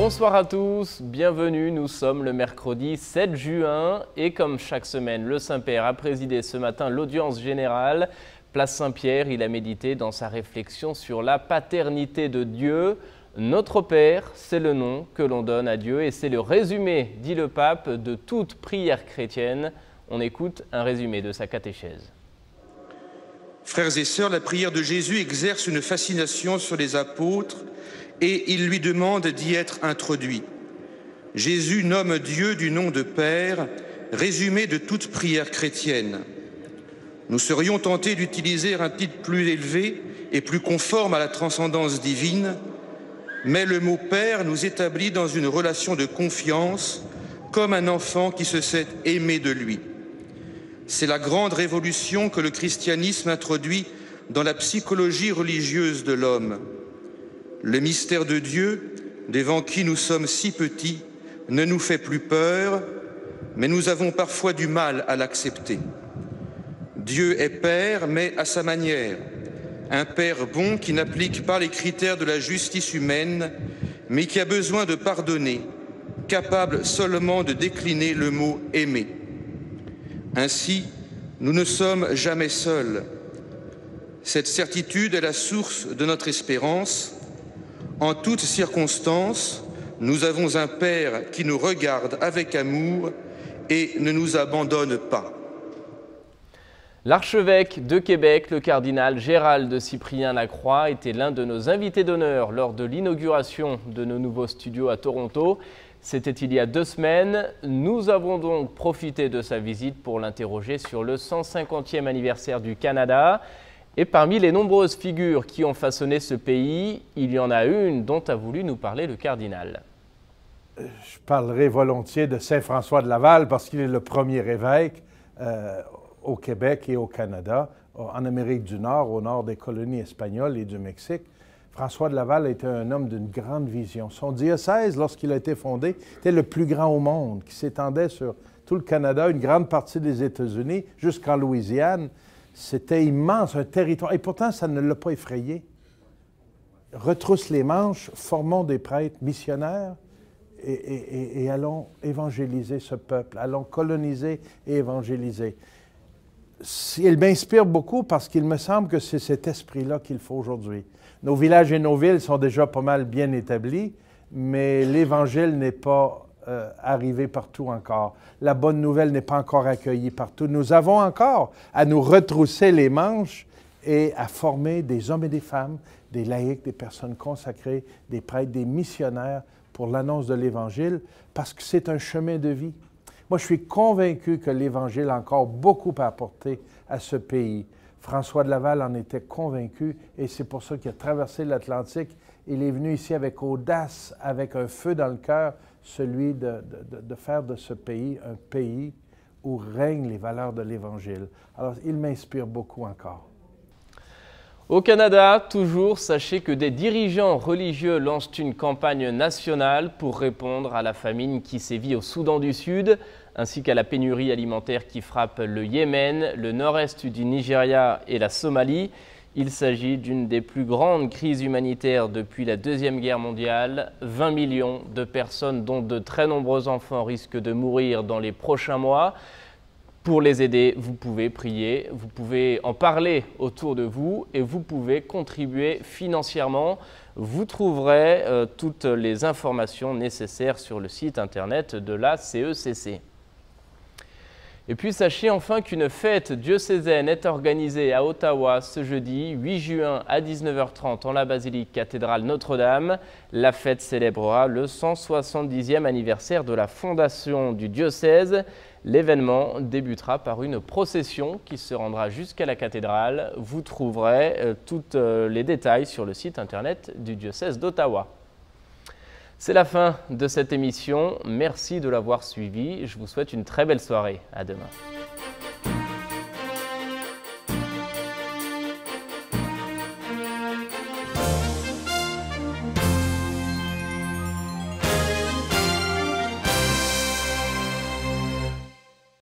Bonsoir à tous, bienvenue, nous sommes le mercredi 7 juin et comme chaque semaine, le Saint-Père a présidé ce matin l'audience générale. Place Saint-Pierre, il a médité dans sa réflexion sur la paternité de Dieu. Notre Père, c'est le nom que l'on donne à Dieu et c'est le résumé, dit le pape, de toute prière chrétienne. On écoute un résumé de sa catéchèse. Frères et sœurs, la prière de Jésus exerce une fascination sur les apôtres et il lui demande d'y être introduit. Jésus nomme Dieu du nom de Père, résumé de toute prière chrétienne. Nous serions tentés d'utiliser un titre plus élevé et plus conforme à la transcendance divine, mais le mot Père nous établit dans une relation de confiance, comme un enfant qui se sait aimé de lui. C'est la grande révolution que le christianisme introduit dans la psychologie religieuse de l'homme. Le mystère de Dieu, devant qui nous sommes si petits, ne nous fait plus peur, mais nous avons parfois du mal à l'accepter. Dieu est Père, mais à sa manière. Un Père bon qui n'applique pas les critères de la justice humaine, mais qui a besoin de pardonner, capable seulement de décliner le mot « aimer ». Ainsi, nous ne sommes jamais seuls. Cette certitude est la source de notre espérance. En toutes circonstances, nous avons un Père qui nous regarde avec amour et ne nous abandonne pas. L'archevêque de Québec, le cardinal Gérald Cyprien Lacroix, était l'un de nos invités d'honneur lors de l'inauguration de nos nouveaux studios à Toronto. C'était il y a 2 semaines. Nous avons donc profité de sa visite pour l'interroger sur le 150e anniversaire du Canada. Et parmi les nombreuses figures qui ont façonné ce pays, il y en a une dont a voulu nous parler le cardinal. Je parlerai volontiers de Saint François de Laval parce qu'il est le premier évêque au Québec et au Canada, en Amérique du Nord, au nord des colonies espagnoles et du Mexique. François de Laval était un homme d'une grande vision. Son diocèse, lorsqu'il a été fondé, était le plus grand au monde, qui s'étendait sur tout le Canada, une grande partie des États-Unis, jusqu'en Louisiane. C'était immense, un territoire. Et pourtant, ça ne l'a pas effrayé. Retrousse les manches, formons des prêtres missionnaires et allons évangéliser ce peuple. Allons coloniser et évangéliser. Il m'inspire beaucoup parce qu'il me semble que c'est cet esprit-là qu'il faut aujourd'hui. Nos villages et nos villes sont déjà pas mal bien établis, mais l'Évangile n'est pas arrivé partout encore. La bonne nouvelle n'est pas encore accueillie partout. Nous avons encore à nous retrousser les manches et à former des hommes et des femmes, des laïcs, des personnes consacrées, des prêtres, des missionnaires pour l'annonce de l'Évangile, parce que c'est un chemin de vie. Moi, je suis convaincu que l'Évangile a encore beaucoup à apporter à ce pays. François de Laval en était convaincu et c'est pour ça qu'il a traversé l'Atlantique. Il est venu ici avec audace, avec un feu dans le cœur, celui de faire de ce pays un pays où règnent les valeurs de l'Évangile. Alors, il m'inspire beaucoup encore. Au Canada, toujours, sachez que des dirigeants religieux lancent une campagne nationale pour répondre à la famine qui sévit au Soudan du Sud, ainsi qu'à la pénurie alimentaire qui frappe le Yémen, le nord-est du Nigeria et la Somalie. Il s'agit d'une des plus grandes crises humanitaires depuis la Deuxième Guerre mondiale. 20 millions de personnes, dont de très nombreux enfants, risquent de mourir dans les prochains mois. Pour les aider, vous pouvez prier, vous pouvez en parler autour de vous et vous pouvez contribuer financièrement. Vous trouverez toutes les informations nécessaires sur le site internet de la CECC. Et puis sachez enfin qu'une fête diocésaine est organisée à Ottawa ce jeudi 8 juin à 19h30 en la basilique cathédrale Notre-Dame. La fête célébrera le 170e anniversaire de la fondation du diocèse. L'événement débutera par une procession qui se rendra jusqu'à la cathédrale. Vous trouverez tous les détails sur le site internet du diocèse d'Ottawa. C'est la fin de cette émission. Merci de l'avoir suivi. Je vous souhaite une très belle soirée. À demain.